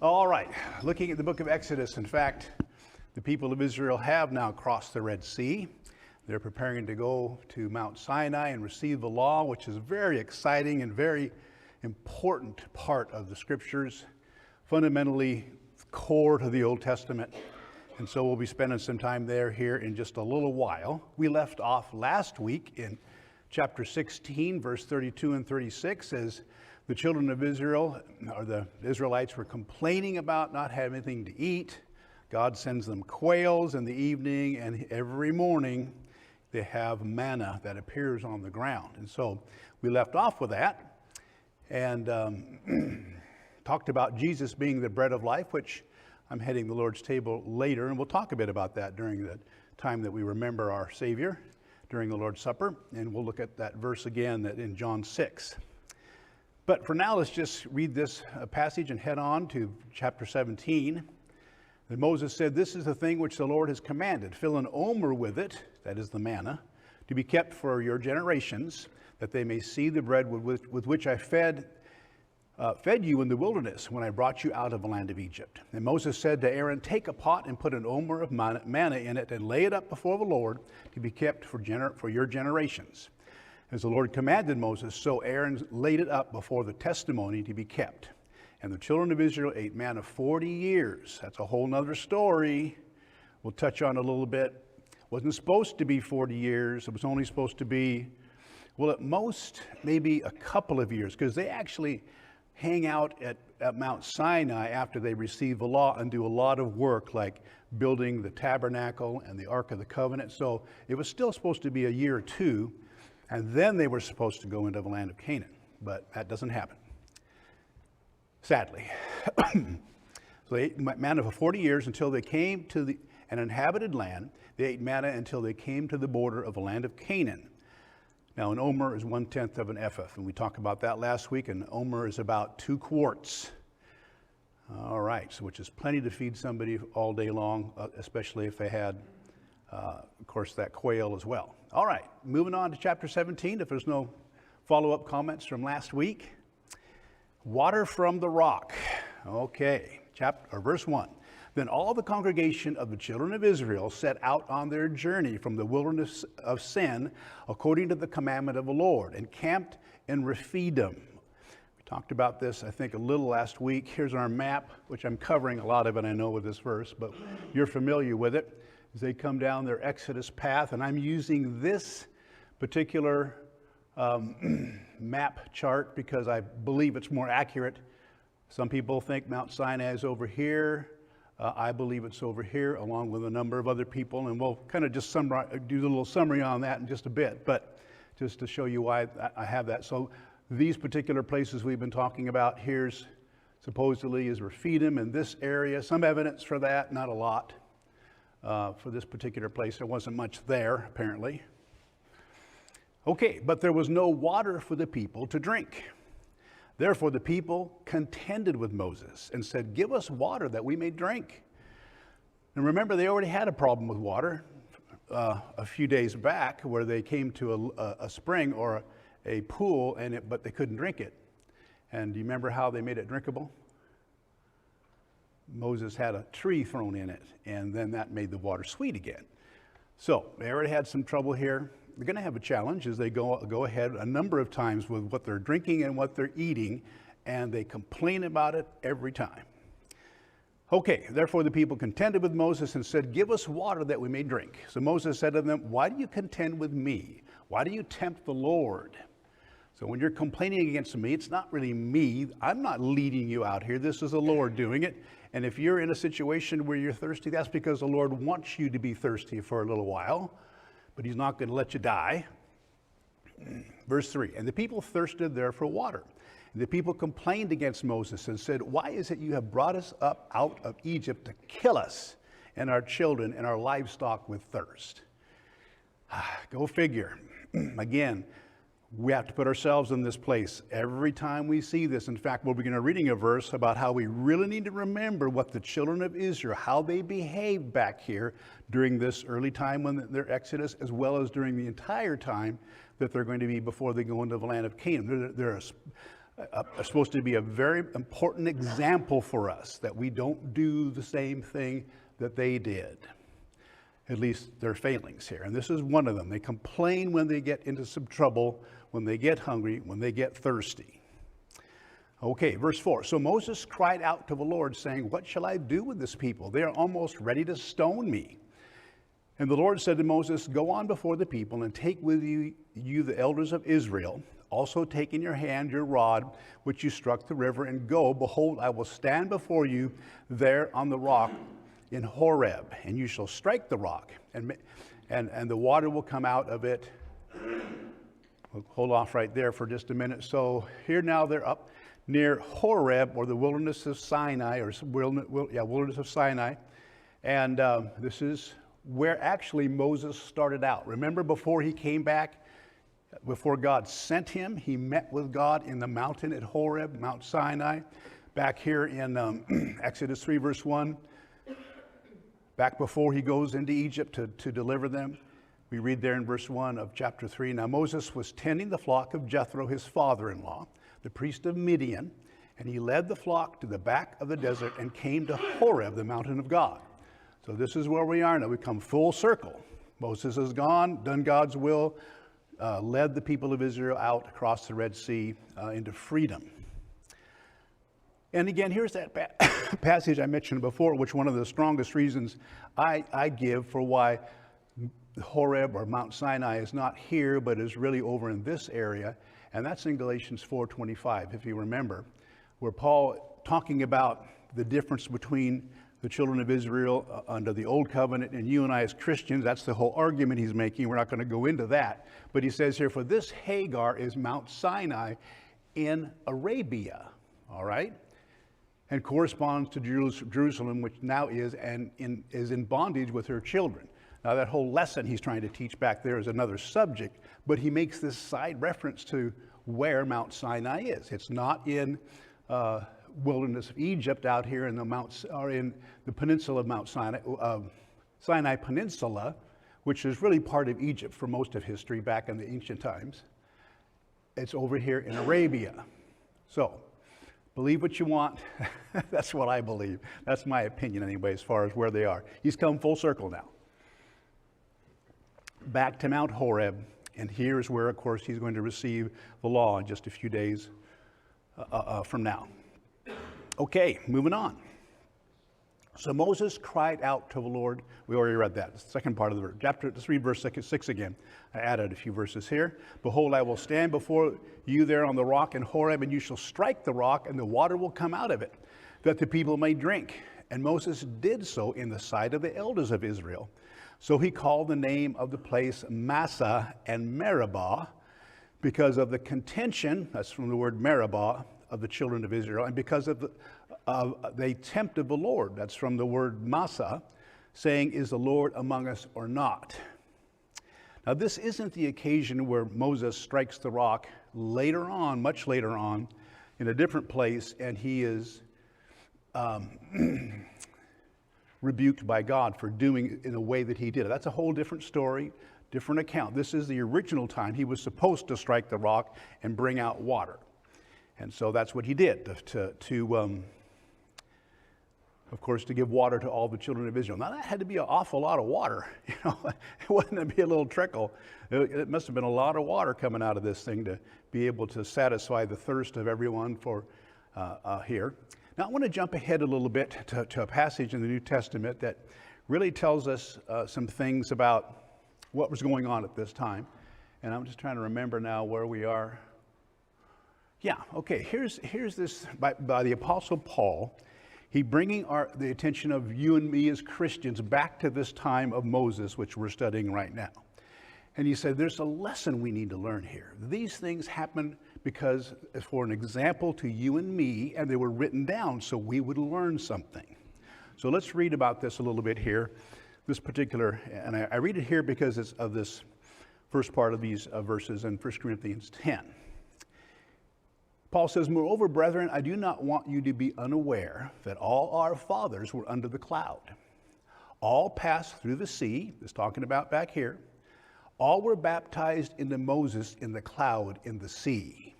All right, looking at the book of Exodus, in fact, the people of Israel have now crossed the Red Sea. They're preparing to go to Mount Sinai and receive the law, which is very exciting and very important part of the scriptures, fundamentally core to the Old Testament. And so we'll be spending some time there here in just a little while. We left off last week in chapter 16, verse 32 and 36, as the children of Israel, or the Israelites, were complaining about not having anything to eat. God sends them quails in the evening, and every morning they have manna that appears on the ground. And so we left off with that and talked about Jesus being the bread of life, which I'm heading the Lord's table later, and we'll talk a bit about that during the time that we remember our Savior during the Lord's Supper. And we'll look at that verse again that in John 6. But for now, let's just read this passage and head on to chapter 17. Then Moses said, "This is the thing which the Lord has commanded. Fill an omer with it," that is the manna, "to be kept for your generations, that they may see the bread with which I fed you in the wilderness when I brought you out of the land of Egypt." And Moses said to Aaron, "Take a pot and put an omer of manna in it and lay it up before the Lord to be kept for your generations." As the Lord commanded Moses, so Aaron laid it up before the testimony to be kept. And the children of Israel ate manna 40 years. That's a whole nother story we'll touch on a little bit. It wasn't supposed to be 40 years. It was only supposed to be, well, at most, maybe a couple of years, because they actually hang out at Mount Sinai after they receive the law and do a lot of work, like building the tabernacle and the Ark of the Covenant. So it was still supposed to be a year or two, and then they were supposed to go into the land of Canaan. But that doesn't happen, sadly. So they ate manna for 40 years until they came to an inhabited land. They ate manna until they came to the border of the land of Canaan. Now, an omer is 1/10 of an ephah, and we talked about that last week. An omer is about 2 quarts. All right, so which is plenty to feed somebody all day long, especially if they had, of course, that quail as well. All right, moving on to chapter 17, if there's no follow-up comments from last week. Water from the rock. Okay, verse 1. Then all the congregation of the children of Israel set out on their journey from the wilderness of Sin, according to the commandment of the Lord, and camped in Rephidim. We talked about this, I think, a little last week. Here's our map, which I'm covering a lot of it, I know, with this verse, but you're familiar with it. As they come down their Exodus path, and I'm using this particular map chart because I believe it's more accurate. Some people think Mount Sinai is over here. I believe it's over here, along with a number of other people, and we'll kind of just do a little summary on that in just a bit, but just to show you why I have that. So these particular places we've been talking about, here's supposedly is Rephidim in this area. Some evidence for that, not a lot. For this particular place, there wasn't much there, apparently. Okay, but there was no water for the people to drink. Therefore, the people contended with Moses and said, "Give us water that we may drink." And remember, they already had a problem with water a few days back, where they came to a spring or a pool, but they couldn't drink it. And do you remember how they made it drinkable? Moses had a tree thrown in it, and then that made the water sweet again. So they already had some trouble here. They're going to have a challenge as they go ahead a number of times with what they're drinking and what they're eating, and they complain about it every time. Okay, therefore the people contended with Moses and said, "Give us water that we may drink." So Moses said to them, "Why do you contend with me? Why do you tempt the Lord?" So when you're complaining against me, it's not really me. I'm not leading you out here. This is the Lord doing it. And if you're in a situation where you're thirsty, that's because the Lord wants you to be thirsty for a little while, but he's not going to let you die. Verse 3, and the people thirsted there for water. And the people complained against Moses and said, "Why is it you have brought us up out of Egypt to kill us and our children and our livestock with thirst?" Go figure. Again, we have to put ourselves in this place every time we see this. In fact, we'll begin reading a verse about how we really need to remember what the children of Israel, how they behaved back here during this early time when their Exodus, as well as during the entire time that they're going to be before they go into the land of Canaan. They're are supposed to be a very important example for us, that we don't do the same thing that they did. At least their failings here. And this is one of them. They complain when they get into some trouble, when they get hungry, when they get thirsty. Okay, verse 4. So Moses cried out to the Lord, saying, "What shall I do with this people? They are almost ready to stone me." And the Lord said to Moses, "Go on before the people and take with you the elders of Israel. Also take in your hand your rod, which you struck the river, and go. Behold, I will stand before you there on the rock in Horeb, and you shall strike the rock, and the water will come out of it." We'll hold off right there for just a minute. So here now they're up near Horeb, or the wilderness of Sinai, wilderness of Sinai. And this is where actually Moses started out. Remember, before he came back, before God sent him, he met with God in the mountain at Horeb, Mount Sinai. Back here in Exodus 3, verse 1. Back before he goes into Egypt to deliver them, we read there in verse 1 of chapter 3, "Now Moses was tending the flock of Jethro, his father-in-law, the priest of Midian, and he led the flock to the back of the desert and came to Horeb, the mountain of God." So this is where we are now. We come full circle. Moses has gone, done God's will, led the people of Israel out across the Red Sea into freedom. And again, here's that passage I mentioned before, which one of the strongest reasons I give for why Horeb or Mount Sinai is not here, but is really over in this area. And that's in Galatians 4:25, if you remember, where Paul talking about the difference between the children of Israel under the old covenant and you and I as Christians. That's the whole argument he's making. We're not going to go into that. But he says here, for this Hagar is Mount Sinai in Arabia, all right? And corresponds to Jerusalem, which now is in bondage with her children. Now that whole lesson he's trying to teach back there is another subject, but he makes this side reference to where Mount Sinai is. It's not in wilderness of Egypt out here in the peninsula of Mount Sinai, Sinai Peninsula, which is really part of Egypt for most of history back in the ancient times. It's over here in Arabia. So, believe what you want. That's what I believe. That's my opinion anyway, as far as where they are. He's come full circle now. Back to Mount Horeb, and here's where, of course, he's going to receive the law in just a few days from now. Okay, moving on. So Moses cried out to the Lord. We already read that. The second part of the verse. Chapter 3, verse 6 again. I added a few verses here. "Behold, I will stand before you there on the rock in Horeb, and you shall strike the rock, and the water will come out of it, that the people may drink. And Moses did so in the sight of the elders of Israel. So he called the name of the place Massah and Meribah, because of the contention," that's from the word Meribah, "of the children of Israel, and because of they tempted the Lord," that's from the word Massah, saying, "Is the Lord among us or not?" Now this isn't the occasion where Moses strikes the rock. Later on, much later on, in a different place, and he is rebuked by God for doing it in the way that he did it. That's a whole different story, different account. This is the original time he was supposed to strike the rock and bring out water. And so that's what he did, of course, to give water to all the children of Israel. Now that had to be an awful lot of water. It wasn't be a little trickle. It must have been a lot of water coming out of this thing to be able to satisfy the thirst of everyone for here. Now I want to jump ahead a little bit to a passage in the New Testament that really tells us some things about what was going on at this time. And I'm just trying to remember now where we are. Yeah, okay, here's this by the Apostle Paul. He bringing the attention of you and me as Christians back to this time of Moses, which we're studying right now. And he said, there's a lesson we need to learn here. These things happen because for an example to you and me, and they were written down so we would learn something. So let's read about this a little bit here. This particular, and I read it here because it's of this first part of these verses in 1 Corinthians 10. Paul says, "Moreover, brethren, I do not want you to be unaware that all our fathers were under the cloud. All passed through the sea," this talking about back here. "All were baptized into Moses in the cloud in the sea."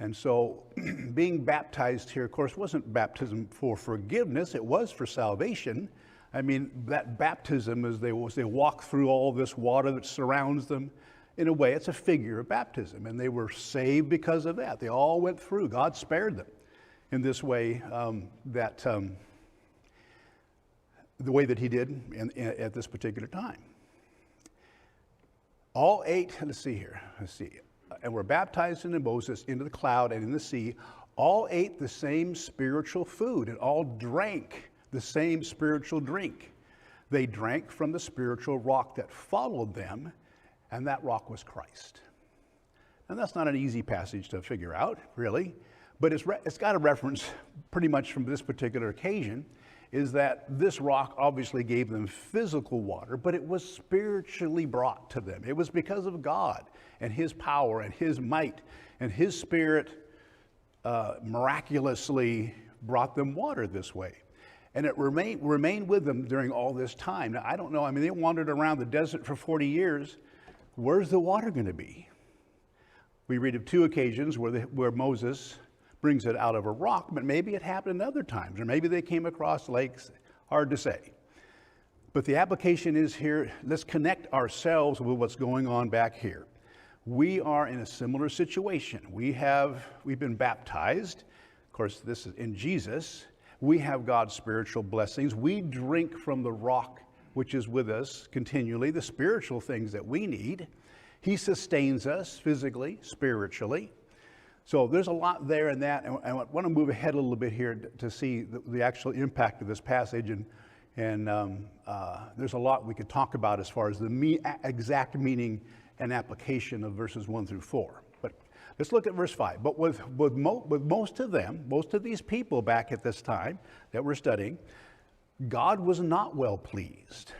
And so being baptized here, of course, wasn't baptism for forgiveness. It was for salvation. I mean, that baptism as they walk through all this water that surrounds them, in a way, it's a figure of baptism. And they were saved because of that. They all went through. God spared them in this way, the way that he did at this particular time. All ate, let's see, and were baptized into Moses, into the cloud and in the sea. All ate the same spiritual food and all drank the same spiritual drink. They drank from the spiritual rock that followed them, and that rock was Christ. And that's not an easy passage to figure out, really, but it's got a reference pretty much from this particular occasion, is that this rock obviously gave them physical water, but it was spiritually brought to them. It was because of God and his power and his might and his spirit miraculously brought them water this way. And it remained with them during all this time. Now, I don't know, I mean, they wandered around the desert for 40 years. Where's the water going to be? We read of 2 occasions where Moses brings it out of a rock, but maybe it happened other times, or maybe they came across lakes, hard to say. But the application is here, let's connect ourselves with what's going on back here. We are in a similar situation. We've been baptized. Of course, this is in Jesus. We have God's spiritual blessings. We drink from the rock which is with us continually, the spiritual things that we need. He sustains us physically, spiritually. So there's a lot there in that, and I want to move ahead a little bit here to see the actual impact of this passage, and there's a lot we could talk about as far as the exact meaning and application of verses 1 through 4. But let's look at verse 5. But with most of them, most of these people back at this time that we're studying, God was not well pleased.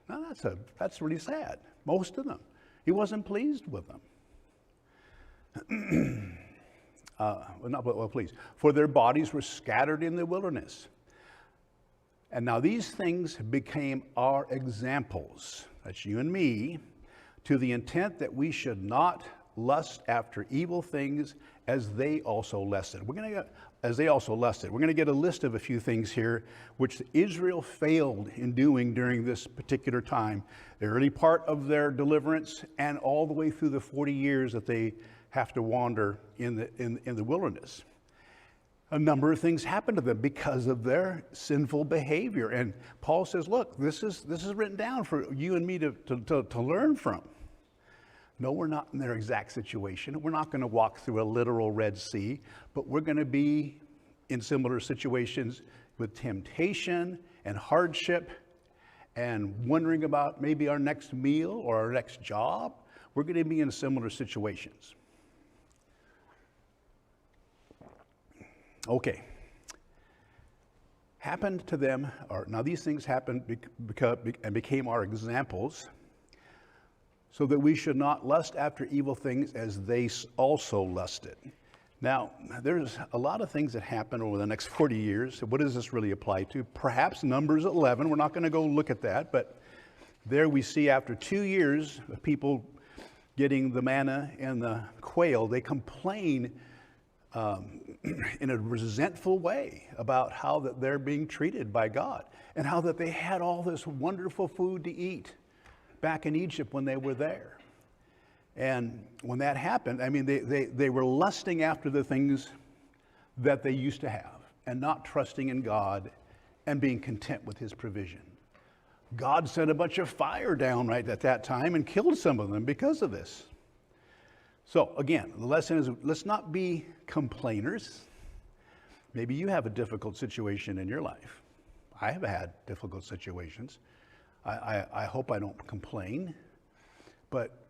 Now that's really sad. Most of them. He wasn't pleased with them. Not well pleased. For their bodies were scattered in the wilderness. And now these things became our examples, that's you and me, to the intent that we should not lust after evil things as they also lusted. We're going to get a list of a few things here which Israel failed in doing during this particular time, the early part of their deliverance and all the way through the 40 years that they have to wander in the wilderness. A number of things happened to them because of their sinful behavior. And Paul says, look, this is written down for you and me to learn from. No, we're not in their exact situation. We're not going to walk through a literal Red Sea, but we're going to be in similar situations with temptation and hardship and wondering about maybe our next meal or our next job. We're going to be in similar situations. Okay. Happened to them, now these things happened and became our examples, so that we should not lust after evil things as they also lusted. Now, there's a lot of things that happen over the next 40 years. So what does this really apply to? Perhaps Numbers 11. We're not going to go look at that, but there we see after 2 years of people getting the manna and the quail, they complain in a resentful way about how that they're being treated by God and how that they had all this wonderful food to eat back in Egypt when they were there. And when that happened, I mean, they were lusting after the things that they used to have and not trusting in God and being content with his provision. God sent a bunch of fire down right at that time and killed some of them because of this. So again, the lesson is, let's not be complainers. Maybe you have a difficult situation in your life. I have had difficult situations. I hope I don't complain, but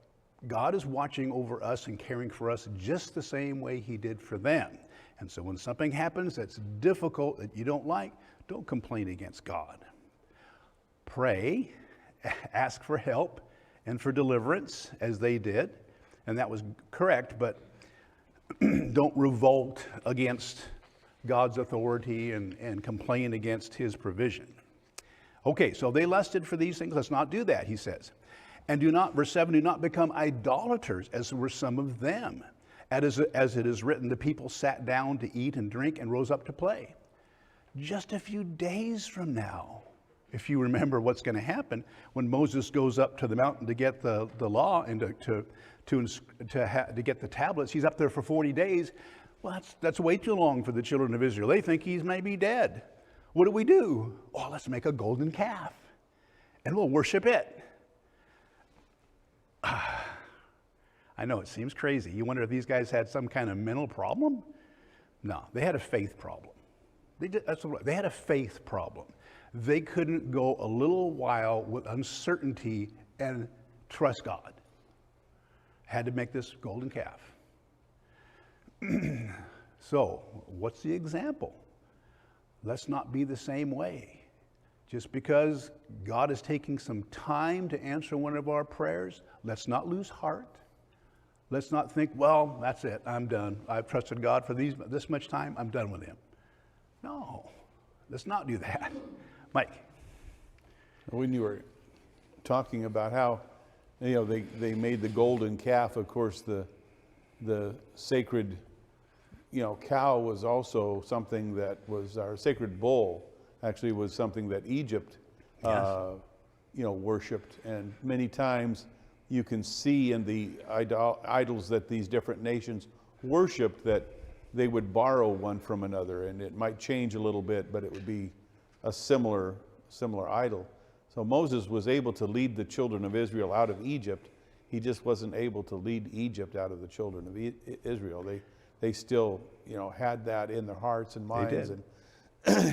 God is watching over us and caring for us just the same way he did for them. And so when something happens that's difficult, that you don't like, don't complain against God. Pray, ask for help and for deliverance as they did. And that was correct, but don't revolt against God's authority and complain against his provision. Okay, so they lusted for these things. Let's not do that, he says. And do not, verse 7, do not become idolaters as were some of them. As it is written, the people sat down to eat and drink and rose up to play. Just a few days from now, if you remember what's going to happen, when Moses goes up to the mountain to get the law and to get the tablets, he's up there for 40 days. Well, that's way too long for the children of Israel. They think he's maybe dead. What do? Oh, let's make a golden calf, and we'll worship it. I know it seems crazy. You wonder if these guys had some kind of mental problem? No, they had a faith problem. They had a faith problem. They couldn't go a little while with uncertainty and trust God. Had to make this golden calf. So, what's the example? Let's not be the same way. Just because God is taking some time to answer one of our prayers, let's not lose heart. Let's not think, well, that's it, I'm done. I've trusted God for this much time, I'm done with him. No, let's not do that. Mike. When you were talking about how, they made the golden calf, of course, the sacred, cow was also something that was our sacred bull, actually was something that Egypt, Yes. worshipped. And many times you can see in the idols that these different nations worshiped that they would borrow one from another, and it might change a little bit, but it would be a similar idol. So Moses was able to lead the children of Israel out of Egypt. He just wasn't able to lead Egypt out of the children of Israel. They still, had that in their hearts and minds, and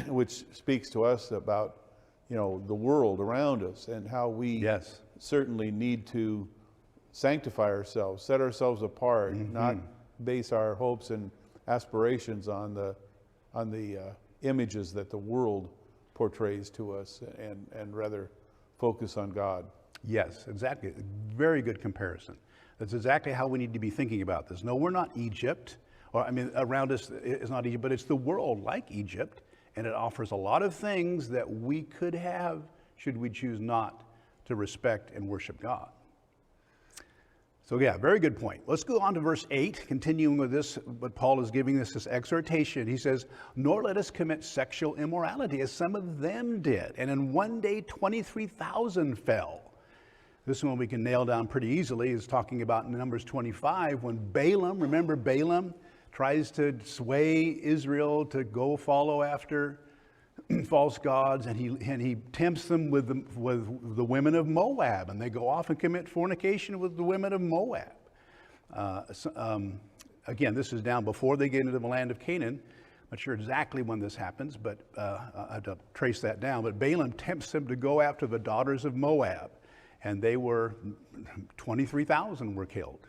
which speaks to us about, the world around us and how we certainly need to sanctify ourselves, set ourselves apart, not base our hopes and aspirations on the images that the world portrays to us, and rather focus on God. Yes, exactly. Very good comparison. That's exactly how we need to be thinking about this. No, we're not Egypt, around us is not Egypt, but it's the world like Egypt, and it offers a lot of things that we could have should we choose not to respect and worship God. So yeah, very good point. Let's go on to verse 8, continuing with this, what Paul is giving us this exhortation. He says, nor let us commit sexual immorality as some of them did. And in one day, 23,000 fell. This one we can nail down pretty easily. Is talking about in Numbers 25 when Balaam, remember Balaam, tries to sway Israel to go follow after false gods, and he tempts them with the women of Moab, and they go off and commit fornication with the women of Moab. Again, this is down before they get into the land of Canaan. I'm not sure exactly when this happens, but I have to trace that down. But Balaam tempts them to go after the daughters of Moab, and they were 23,000 were killed.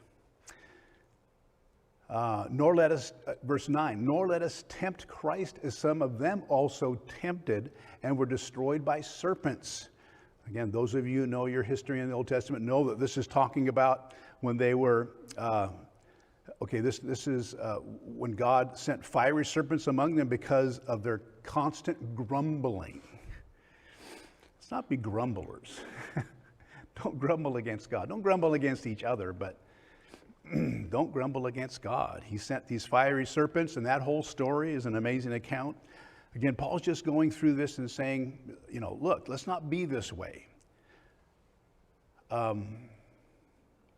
Nor let us, verse 9, nor let us tempt Christ as some of them also tempted and were destroyed by serpents. Again, those of you who know your history in the Old Testament know that this is talking about when they were, this is when God sent fiery serpents among them because of their constant grumbling. Let's not be grumblers. Don't grumble against God. Don't grumble against each other, but don't grumble against God. He sent these fiery serpents, and that whole story is an amazing account. Again, Paul's just going through this and saying, look, let's not be this way.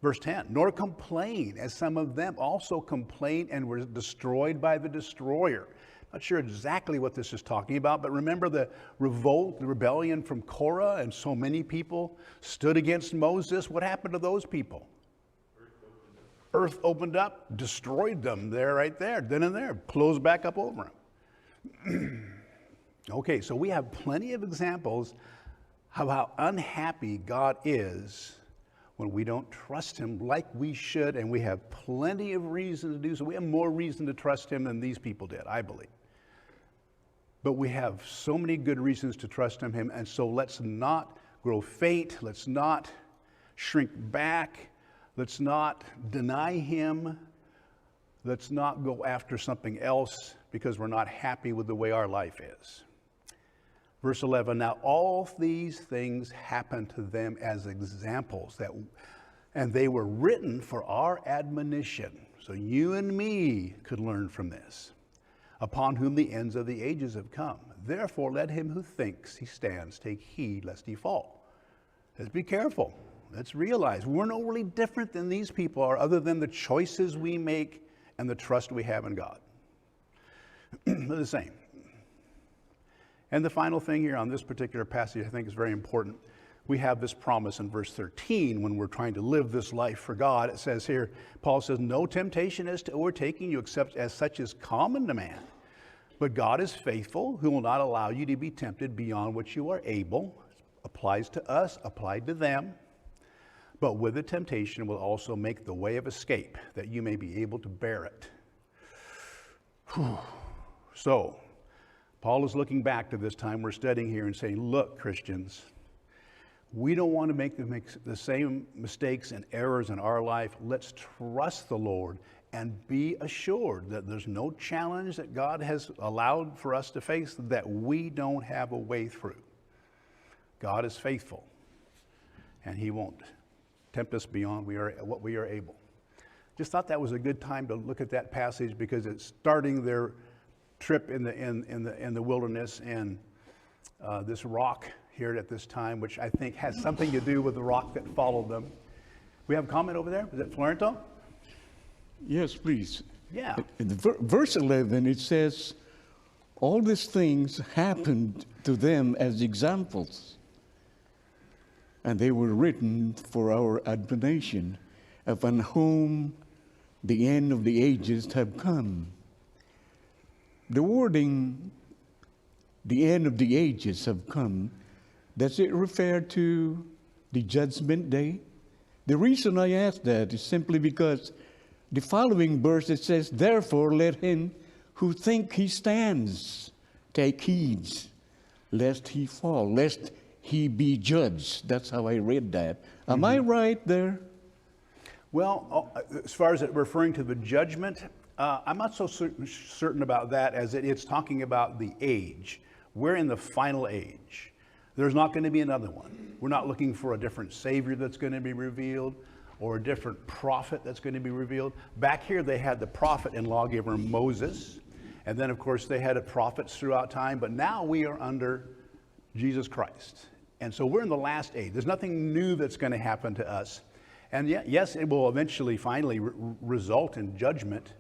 Verse 10, nor complain as some of them also complained and were destroyed by the destroyer. Not sure exactly what this is talking about, but remember the revolt, the rebellion from Korah, and so many people stood against Moses. What happened to those people? Earth opened up, destroyed them right there, then and there, closed back up over them. Okay, so we have plenty of examples of how unhappy God is when we don't trust him like we should, and we have plenty of reason to do so. We have more reason to trust him than these people did, I believe. But we have so many good reasons to trust in him, and so let's not grow faint, let's not shrink back, let's not deny him. Let's not go after something else because we're not happy with the way our life is. Verse 11, now all these things happen to them as examples, that And they were written for our admonition, so you and me could learn from this, upon whom the ends of the ages have come. Therefore, let him who thinks he stands take heed lest he fall. Let's be careful. Let's realize we're no really different than these people are, other than the choices we make and the trust we have in God. They're the same. And the final thing here on this particular passage I think is very important. We have this promise in verse 13 when we're trying to live this life for God. It says here, Paul says, no temptation is to overtaking you except as such is common to man. But God is faithful, who will not allow you to be tempted beyond what you are able. Applies to us, applied to them. But with the temptation will also make the way of escape, that you may be able to bear it. Whew. So, Paul is looking back to this time we're studying here and saying, look, Christians, we don't want to make the same mistakes and errors in our life. Let's trust the Lord and be assured that there's no challenge that God has allowed for us to face that we don't have a way through. God is faithful, and he won't tempt us beyond what we are able. Just thought that was a good time to look at that passage because it's starting their trip in the wilderness, and this rock here at this time, which I think has something to do with the rock that followed them. We have a comment over there. Is it Florento? Yes, please. Yeah. In verse 11, it says, all these things happened to them as examples, and they were written for our admonition, upon whom the end of the ages have come. The wording, the end of the ages have come, does it refer to the judgment day? The reason I ask that is simply because the following verse, it says, therefore let him who think he stands take heed, lest he fall, lest he be judged. That's how I read that. Am I right there? Well, as far as it referring to the judgment, I'm not so certain about that as it's talking about the age. We're in the final age. There's not going to be another one. We're not looking for a different Savior that's going to be revealed or a different prophet that's going to be revealed. Back here they had the prophet and lawgiver Moses. And then, of course, they had prophets throughout time. But now we are under Jesus Christ. And so we're in the last age. There's nothing new that's going to happen to us. And yes, it will eventually, finally result in judgment.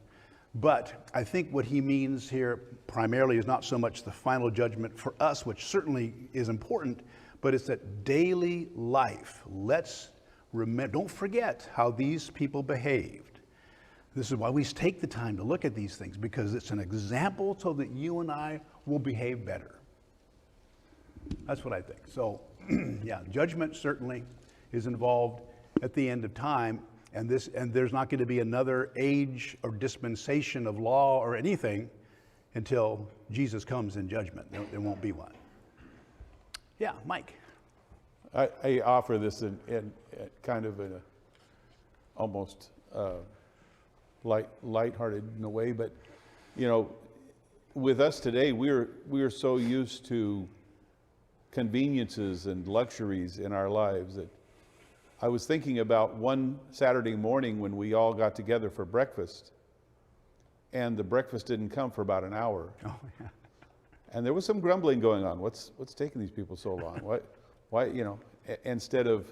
But I think what he means here primarily is not so much the final judgment for us, which certainly is important, but it's that daily life. Let's remember, don't forget how these people behaved. This is why we take the time to look at these things, because it's an example so that you and I will behave better. That's what I think. So, yeah, judgment certainly is involved at the end of time. And there's not going to be another age or dispensation of law or anything until Jesus comes in judgment. There won't be one. Yeah, Mike. I offer this in kind of an almost lighthearted in a way, but you know, with us today, we're so used to conveniences and luxuries in our lives that I was thinking about one Saturday morning when we all got together for breakfast, and the breakfast didn't come for about an hour. Oh, yeah. And there was some grumbling going on. What's taking these people so long? Why, you know, instead of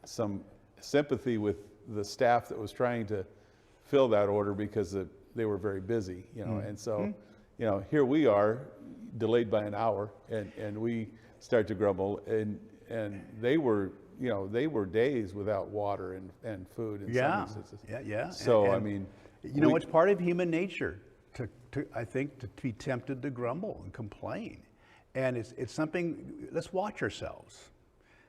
some sympathy with the staff that was trying to fill that order because they were very busy, you know. And so, you know, here we are, delayed by an hour, and we start to grumble, and they were, you know, they were days without water and food in some instances. Yeah. So, I mean, you know, it's part of human nature I think, to be tempted to grumble and complain. And it's something, let's watch ourselves.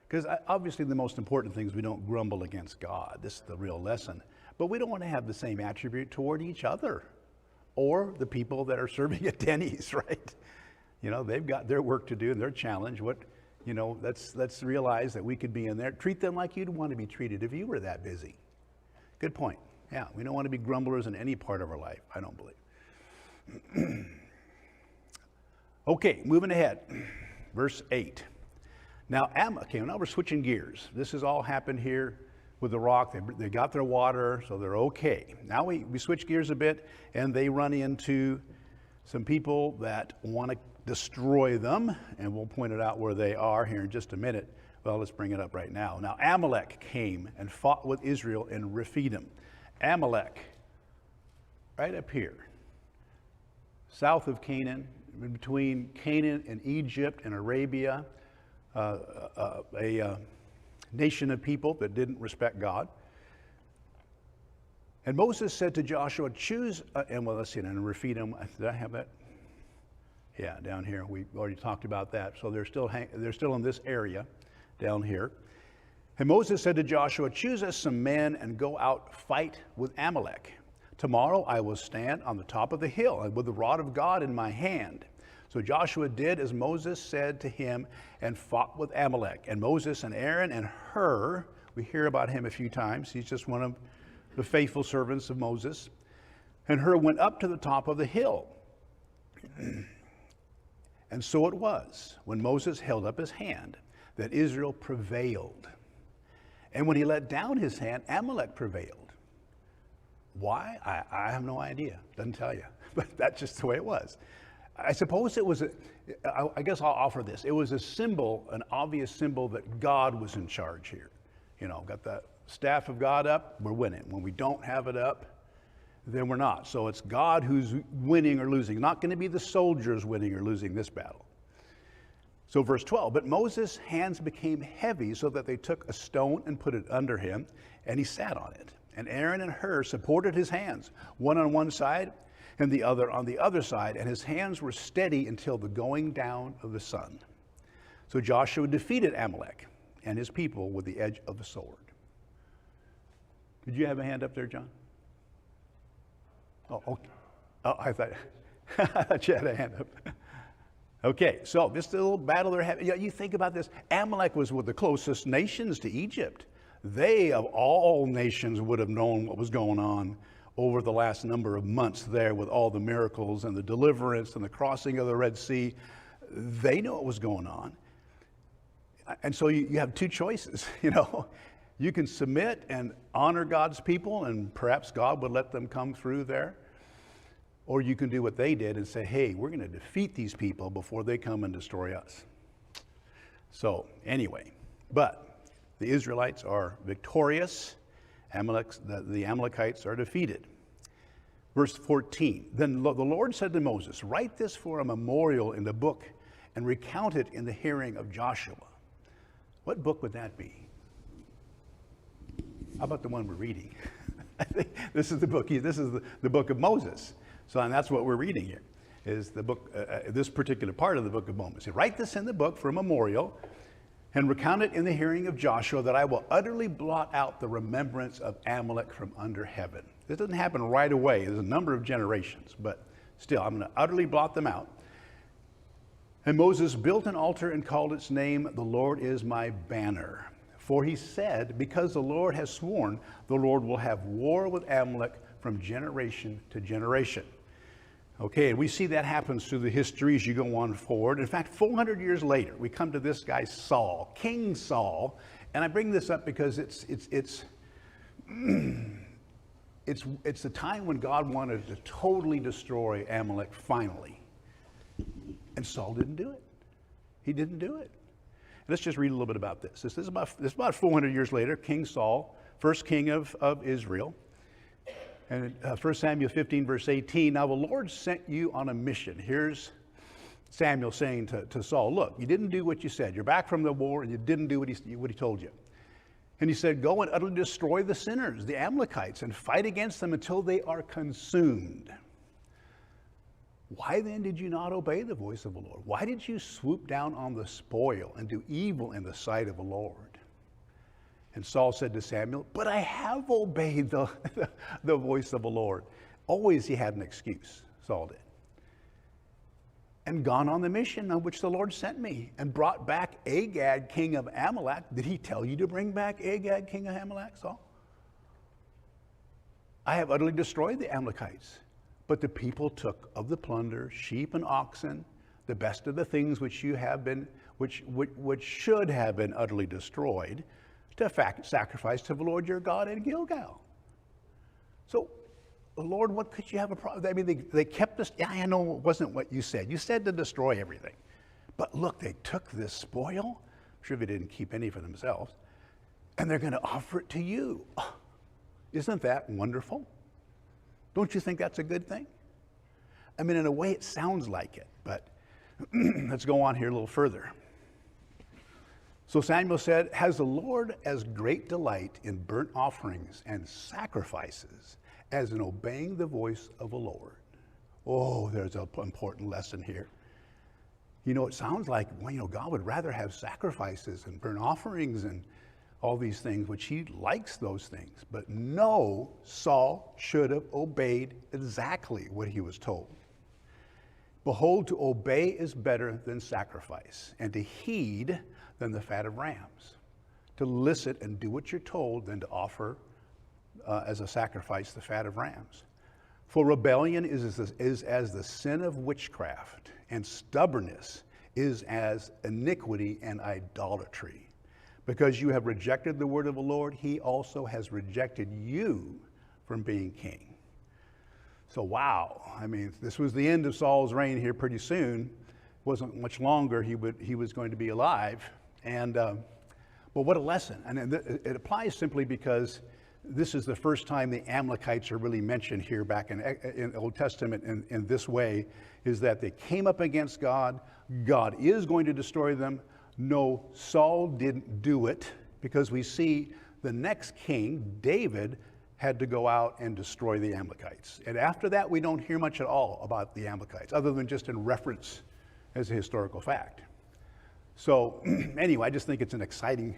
Because obviously the most important thing is we don't grumble against God. This is the real lesson. But we don't want to have the same attribute toward each other or the people that are serving at Denny's, right? You know, they've got their work to do and their challenge. You know, let's realize that we could be in there. Treat them like you'd want to be treated if you were that busy. Good point. Yeah, we don't want to be grumblers in any part of our life, I don't believe. Okay, moving ahead. Verse 8. Now we're switching gears. This has all happened here with the rock. They got their water, so they're okay. Now we switch gears a bit, and they run into some people that want to destroy them, and we'll point it out where they are here in just a minute. Well, let's bring it up right now. Now, Amalek came and fought with Israel in Rephidim. Amalek, right up here, south of Canaan, between Canaan and Egypt and Arabia, a nation of people that didn't respect God. And Moses said to Joshua, choose, and well, let's see, in Rephidim, did I have that? Yeah, down here, we already talked about that. So they're still in this area down here. And Moses said to Joshua, choose us some men and go out fight with Amalek. Tomorrow I will stand on the top of the hill and with the rod of God in my hand. So Joshua did as Moses said to him and fought with Amalek. And Moses and Aaron and Hur, we hear about him a few times. He's just one of the faithful servants of Moses. And Hur went up to the top of the hill. And so it was, when Moses held up his hand, that Israel prevailed. And when he let down his hand, Amalek prevailed. Why? I have no idea. Doesn't tell you. But that's just the way it was. I suppose it was, I guess I'll offer this. It was a symbol, an obvious symbol that God was in charge here. You know, got the staff of God up, we're winning. When we don't have it up, then we're not. So it's God who's winning or losing. Not going to be the soldiers winning or losing this battle. So verse 12, but Moses' hands became heavy so that they took a stone and put it under him, and he sat on it. And Aaron and Hur supported his hands, one on one side and the other on the other side, and his hands were steady until the going down of the sun. So Joshua defeated Amalek and his people with the edge of the sword. Did you have a hand up there, John? Oh, okay. Oh, I thought you had a hand up. Okay, so this little battle they're having. You think about this. Amalek was one of the closest nations to Egypt. They, of all nations, would have known what was going on over the last number of months there with all the miracles and the deliverance and the crossing of the Red Sea. They know what was going on. And so you have two choices, you know. You can submit and honor God's people, and perhaps God would let them come through there. Or you can do what they did and say, hey, we're going to defeat these people before they come and destroy us. So anyway, but the Israelites are victorious. The Amalekites are defeated. Verse 14, then the Lord said to Moses, write this for a memorial in the book and recount it in the hearing of Joshua. What book would that be? How about the one we're reading? I think this is the book. This is the book of Moses. So, and that's what we're reading here, is the book, this particular part of the book of Moses. Write this in the book for a memorial and recount it in the hearing of Joshua, that I will utterly blot out the remembrance of Amalek from under heaven. This doesn't happen right away. There's a number of generations, but still, I'm going to utterly blot them out. And Moses built an altar and called its name, the Lord is my banner. For he said, because the Lord has sworn, the Lord will have war with Amalek from generation to generation. Okay, and we see that happens through the history as you go on forward. In fact, 400 years later, we come to this guy Saul, King Saul, and I bring this up because it's the time when God wanted to totally destroy Amalek finally, and Saul didn't do it. He didn't do it. Let's just read a little bit about this. This is about 400 years later. King Saul, first king of Israel. And 1 Samuel 15, verse 18, now the Lord sent you on a mission. Here's Samuel saying to Saul, look, you didn't do what you said. You're back from the war, and you didn't do what he told you. And he said, go and utterly destroy the sinners, the Amalekites, and fight against them until they are consumed. Why then did you not obey the voice of the Lord? Why did you swoop down on the spoil and do evil in the sight of the Lord? And Saul said to Samuel, but I have obeyed the voice of the Lord. Always he had an excuse, Saul did. And gone on the mission on which the Lord sent me, and brought back Agag, king of Amalek. Did he tell you to bring back Agag, king of Amalek, Saul? I have utterly destroyed the Amalekites. But the people took of the plunder, sheep and oxen, the best of the things which should have been utterly destroyed, to sacrifice to the Lord your God in Gilgal. So, Lord, what could you have a problem? I mean, they kept this. Yeah, I know it wasn't what you said. You said to destroy everything. But look, they took this spoil. I'm sure they didn't keep any for themselves. And they're going to offer it to you. Oh, isn't that wonderful? Don't you think that's a good thing? I mean, in a way, it sounds like it. But let's go on here a little further. So Samuel said, has the Lord as great delight in burnt offerings and sacrifices as in obeying the voice of the Lord? Oh, there's an important lesson here. You know, it sounds like, well, you know, God would rather have sacrifices and burnt offerings and all these things, which he likes those things. But no, Saul should have obeyed exactly what he was told. Behold, to obey is better than sacrifice, and to heed than the fat of rams. To listen and do what you're told than to offer as a sacrifice the fat of rams. For rebellion is as the sin of witchcraft, and stubbornness is as iniquity and idolatry. Because you have rejected the word of the Lord, he also has rejected you from being king. So wow, I mean, this was the end of Saul's reign here pretty soon. Wasn't much longer he was going to be alive. And but what a lesson. And it applies simply because this is the first time the Amalekites are really mentioned here back in the Old Testament in this way, is that they came up against God. God is going to destroy them. No, Saul didn't do it, because we see the next king, David, had to go out and destroy the Amalekites. And after that, we don't hear much at all about the Amalekites, other than just in reference as a historical fact. So anyway, I just think it's an exciting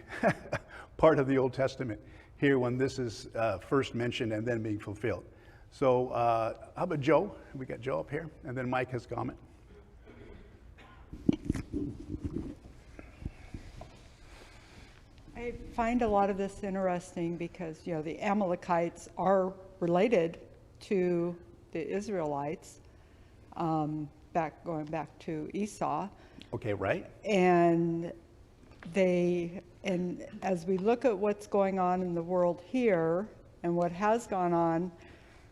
part of the Old Testament here when this is first mentioned and then being fulfilled. So how about Joe? We got Joe up here, and then Mike has a comment. I find a lot of this interesting because, you know, the Amalekites are related to the Israelites, going back to Esau. Okay, right? And as we look at what's going on in the world here and what has gone on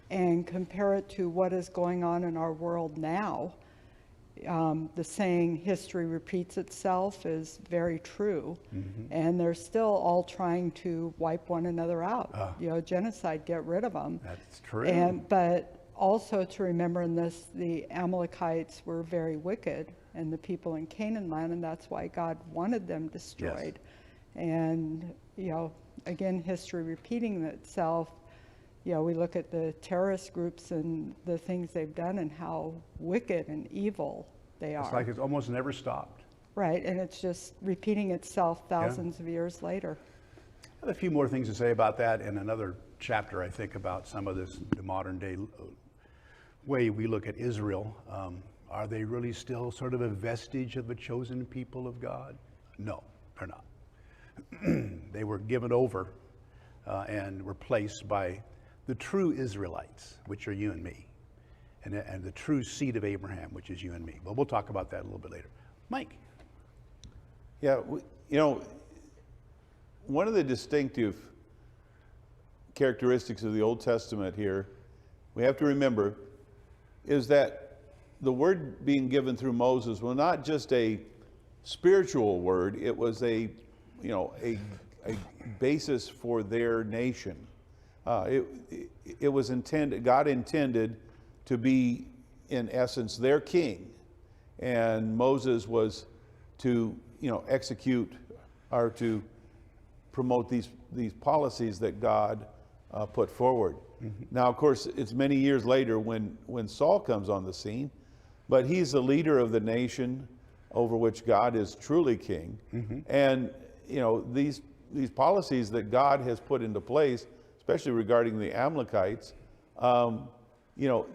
and compare it to what is going on in our world now, the saying history repeats itself is very true. Mm-hmm. And they're still all trying to wipe one another out, genocide, get rid of them. That's true. But also to remember in this, the Amalekites were very wicked, and the people in Canaan land, and that's why God wanted them destroyed. Yes. And, again, history repeating itself. We look at the terrorist groups and the things they've done and how wicked and evil they are. It's like it's almost never stopped. Right, and it's just repeating itself thousands of years later. I have a few more things to say about that in another chapter, I think, about some of this, the modern day way we look at Israel. Are they really still sort of a vestige of the chosen people of God? No, they're not. They were given over and replaced by the true Israelites, which are you and me, and the true seed of Abraham, which is you and me. But we'll talk about that a little bit later. Mike. Yeah, one of the distinctive characteristics of the Old Testament here, we have to remember, is that the word being given through Moses was not just a spiritual word, it was a basis for their nation. It was intended, God intended to be, in essence, their king. And Moses was to, execute or to promote these policies that God put forward. Mm-hmm. Now, of course, it's many years later when Saul comes on the scene, but he's the leader of the nation over which God is truly king. Mm-hmm. And, these policies that God has put into place, especially regarding the Amalekites,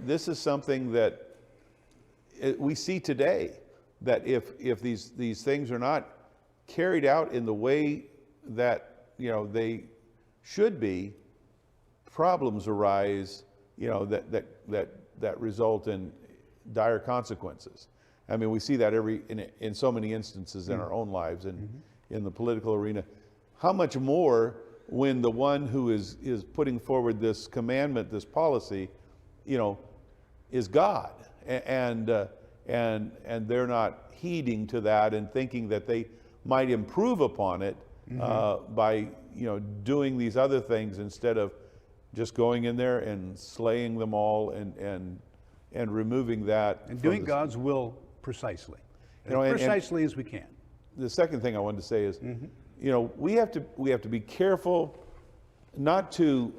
this is something that we see today, that if these things are not carried out in the way that they should be, problems arise, that result in dire consequences. I mean, we see that in so many instances in our own lives and in the political arena. how much more when the one who is putting forward this commandment, this policy, is God, and they're not heeding to that and thinking that they might improve upon it by doing these other things instead of just going in there and slaying them all and removing that and doing God's will precisely, precisely as we can. The second thing I wanted to say is, we have to be careful not to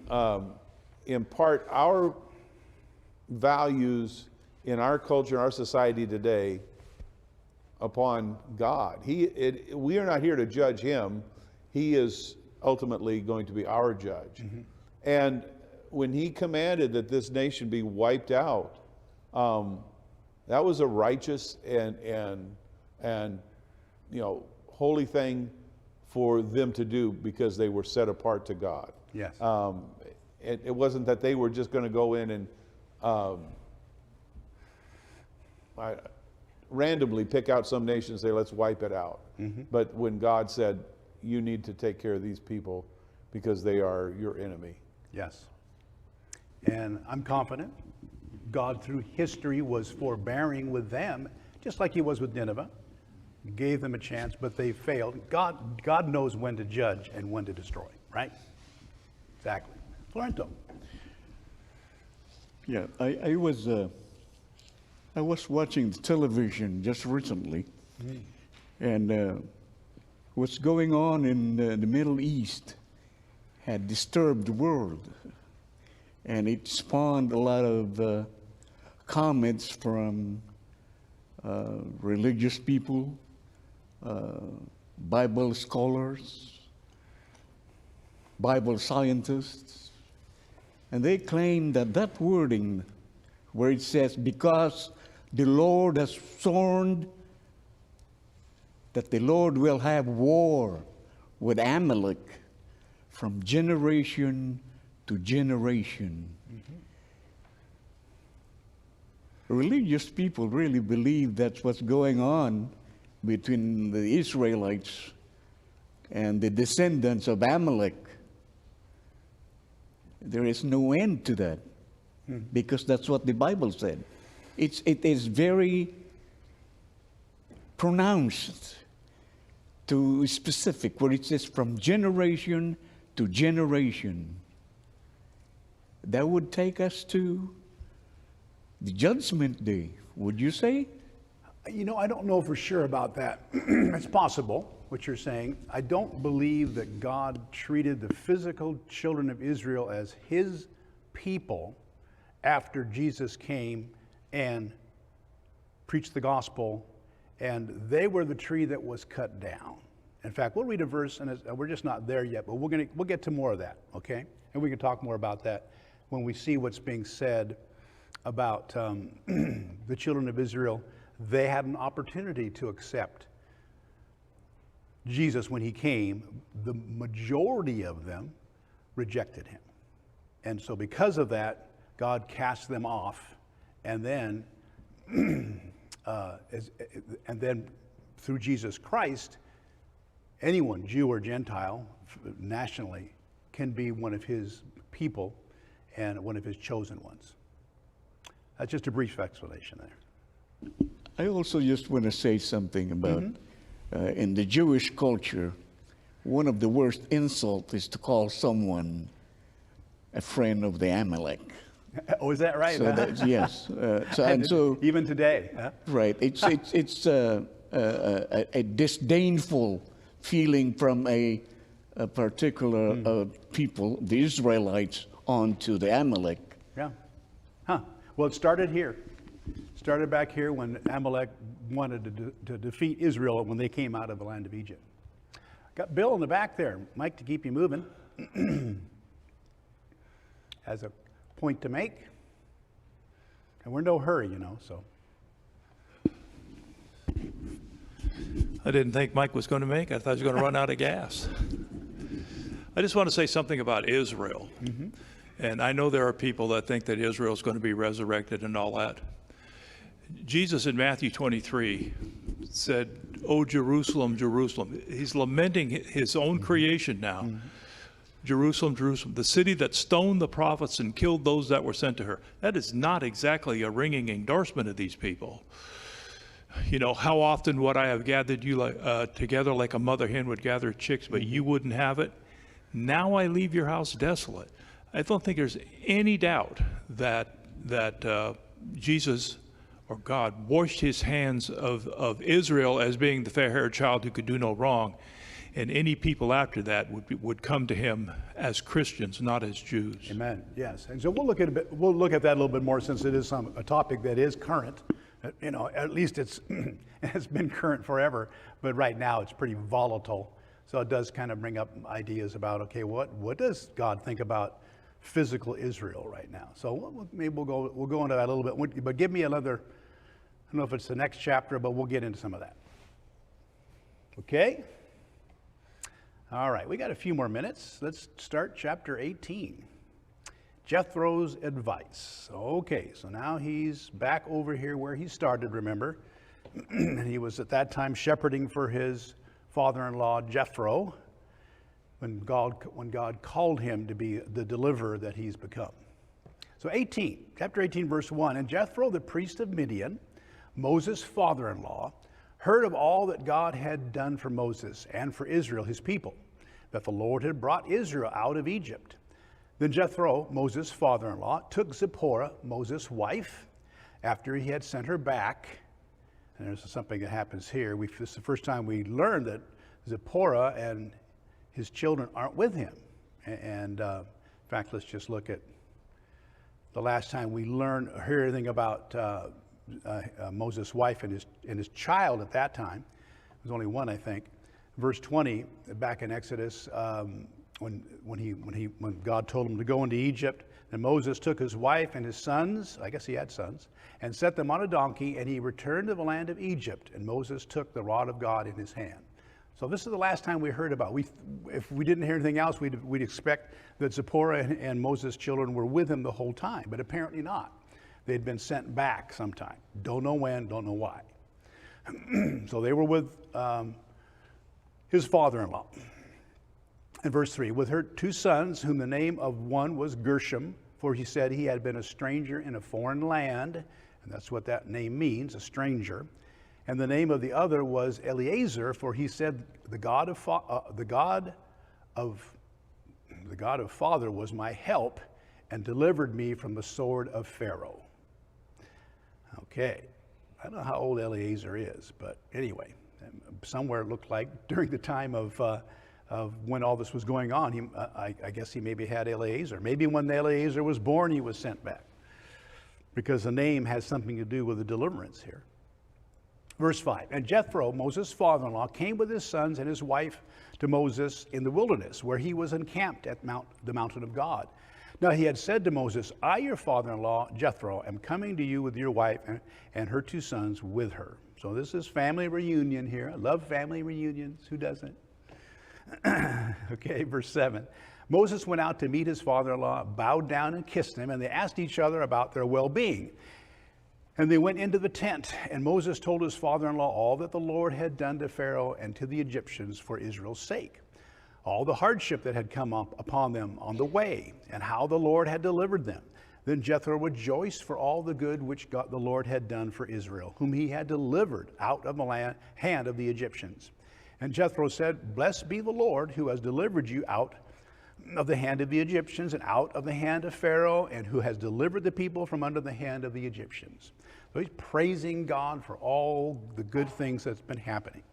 impart our values in our culture, our society today, upon God. We are not here to judge him. He is ultimately going to be our judge. And when he commanded that this nation be wiped out, that was a righteous and holy thing for them to do because they were set apart to God. Yes. It wasn't that they were just going to go in and randomly pick out some nation and say, let's wipe it out. But when God said, you need to take care of these people because they are your enemy. Yes. And I'm confident God through history was forbearing with them, just like he was with Nineveh. Gave them a chance, but they failed. God knows when to judge and when to destroy, right? Exactly. Florento. Yeah, I was watching the television just recently, and what's going on in the Middle East had disturbed the world, and it spawned a lot of comments from religious people, Bible scholars, Bible scientists, and they claim that wording where it says, because the Lord has sworn that the Lord will have war with Amalek from generation to generation. Religious people really believe that's what's going on between the Israelites and the descendants of Amalek. There is no end to that, because that's what the Bible said. It is very pronounced to specific, where it says from generation to generation. That would take us to the judgment day, would you say? I don't know for sure about that. It's possible, what you're saying. I don't believe that God treated the physical children of Israel as his people after Jesus came and preached the gospel, and they were the tree that was cut down. In fact, we'll read a verse, and we're just not there yet, but we'll get to more of that, okay? And we can talk more about that when we see what's being said about the children of Israel. They had an opportunity to accept Jesus when he came. The majority of them rejected him. And so because of that, God cast them off, and then through Jesus Christ, anyone, Jew or Gentile, nationally, can be one of his people and one of his chosen ones. That's just a brief explanation there. I also just want to say something about, in the Jewish culture, one of the worst insults is to call someone a friend of the Amalek. Oh, is that right? So that's, yes. So even today. Huh? Right. It's a disdainful feeling from a particular people, the Israelites, onto the Amalek. Yeah. Huh. Well, it started here. Started back here when Amalek wanted to defeat Israel when they came out of the land of Egypt. Got Bill in the back there. Mike, to keep you moving, has a point to make. And we're in no hurry, so. I didn't think Mike was going to make it. I thought he was going to run out of gas. I just want to say something about Israel. And I know there are people that think that Israel is going to be resurrected and all that. Jesus in Matthew 23 said, "O Jerusalem, Jerusalem." He's lamenting his own creation now. Jerusalem, Jerusalem, the city that stoned the prophets and killed those that were sent to her. That is not exactly a ringing endorsement of these people. You know, how often would I have gathered you together like a mother hen would gather chicks, but you wouldn't have it? Now I leave your house desolate. I don't think there's any doubt that Jesus or God washed his hands of Israel as being the fair-haired child who could do no wrong. And any people after that would come to him as Christians, not as Jews. Amen. Yes. And so we'll look at that a little bit more, since it is a topic that is current. You know, at least it's been current forever, but right now it's pretty volatile. So it does kind of bring up ideas about, okay, what does God think about physical Israel right now? So maybe we'll go into that a little bit. But give me another. I don't know if it's the next chapter, but we'll get into some of that. Okay. All right, we got a few more minutes. Let's start chapter 18. Jethro's advice. Okay, so now he's back over here where he started, remember? And he was at that time shepherding for his father-in-law Jethro when God called him to be the deliverer that he's become. So chapter 18, verse 1. And Jethro, the priest of Midian, Moses' father-in-law, heard of all that God had done for Moses and for Israel, his people, that the Lord had brought Israel out of Egypt. Then Jethro, Moses' father-in-law, took Zipporah, Moses' wife, after he had sent her back. And there's something that happens here. This is the first time we learned that Zipporah and his children aren't with him. And in fact, let's just look at the last time we hear anything about Moses' wife and his child at that time. There was only one, I think. Verse 20, back in Exodus, when God told him to go into Egypt, then Moses took his wife and his sons, I guess he had sons, and set them on a donkey, and he returned to the land of Egypt. And Moses took the rod of God in his hand. So this is the last time we heard about it. If we didn't hear anything else, we'd expect that Zipporah and Moses' children were with him the whole time, but apparently not. They'd been sent back sometime. Don't know when, don't know why. So they were with his father-in-law. In verse 3, with her 2 sons, whom the name of one was Gershom, for he said he had been a stranger in a foreign land, and that's what that name means, a stranger. And the name of the other was Eliezer, for he said, the God of father was my help and delivered me from the sword of Pharaoh. Okay, I don't know how old Eliezer is, but anyway, somewhere it looked like during the time of when all this was going on, I guess he maybe had Eliezer. Maybe when Eliezer was born, he was sent back, because the name has something to do with the deliverance here. Verse 5, and Jethro, Moses' father-in-law, came with his sons and his wife to Moses in the wilderness, where he was encamped at the mountain of God. Now he had said to Moses, I, your father-in-law, Jethro, am coming to you with your wife and her 2 sons with her. So this is family reunion here. I love family reunions. Who doesn't? Okay, verse 7. Moses went out to meet his father-in-law, bowed down and kissed him, and they asked each other about their well-being. And they went into the tent, and Moses told his father-in-law all that the Lord had done to Pharaoh and to the Egyptians for Israel's sake, all the hardship that had come up upon them on the way, and how the Lord had delivered them. Then Jethro rejoiced for all the good which the Lord had done for Israel, whom he had delivered out of the hand of the Egyptians. And Jethro said, blessed be the Lord, who has delivered you out of the hand of the Egyptians and out of the hand of Pharaoh, and who has delivered the people from under the hand of the Egyptians. So he's praising God for all the good things that's been happening.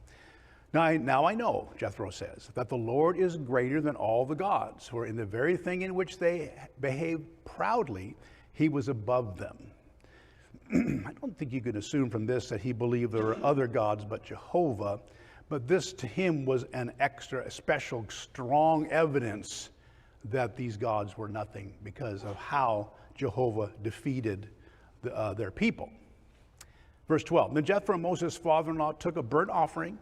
Now I know, Jethro says, that the Lord is greater than all the gods, for in the very thing in which they behaved proudly, he was above them. I don't think you can assume from this that he believed there were other gods but Jehovah, but this to him was an extra, special, strong evidence that these gods were nothing because of how Jehovah defeated their people. Verse 12, then Jethro, Moses' father-in-law, took a burnt offering.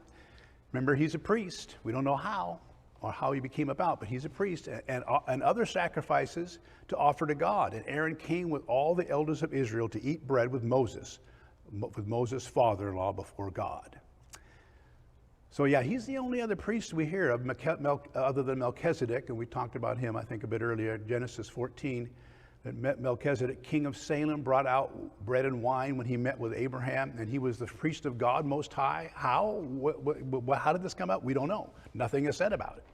Remember, he's a priest. We don't know how or how he became about, but he's a priest, and other sacrifices to offer to God. And Aaron came with all the elders of Israel to eat bread with Moses' father-in-law before God. So yeah, he's the only other priest we hear of other than Melchizedek, and we talked about him, I think, a bit earlier, Genesis 14, that Melchizedek, king of Salem, brought out bread and wine when he met with Abraham, and he was the priest of God Most High. How? How did this come up? We don't know. Nothing is said about it.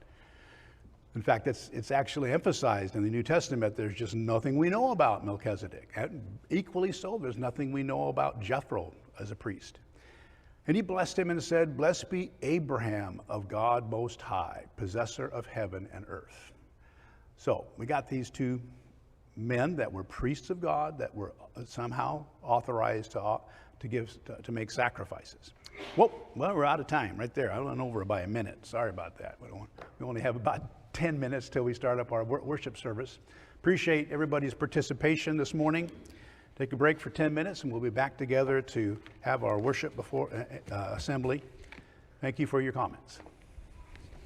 In fact, it's actually emphasized in the New Testament. There's just nothing we know about Melchizedek. And equally so, there's nothing we know about Jethro as a priest. And he blessed him and said, "Blessed be Abraham of God Most High, possessor of heaven and earth." So we got these two men that were priests of God that were somehow authorized to make sacrifices. Well, we're out of time right there. I went over by a minute. Sorry about that. We only have about 10 minutes till we start up our worship service. Appreciate everybody's participation this morning. Take a break for 10 minutes and we'll be back together to have our worship before assembly. Thank you for your comments.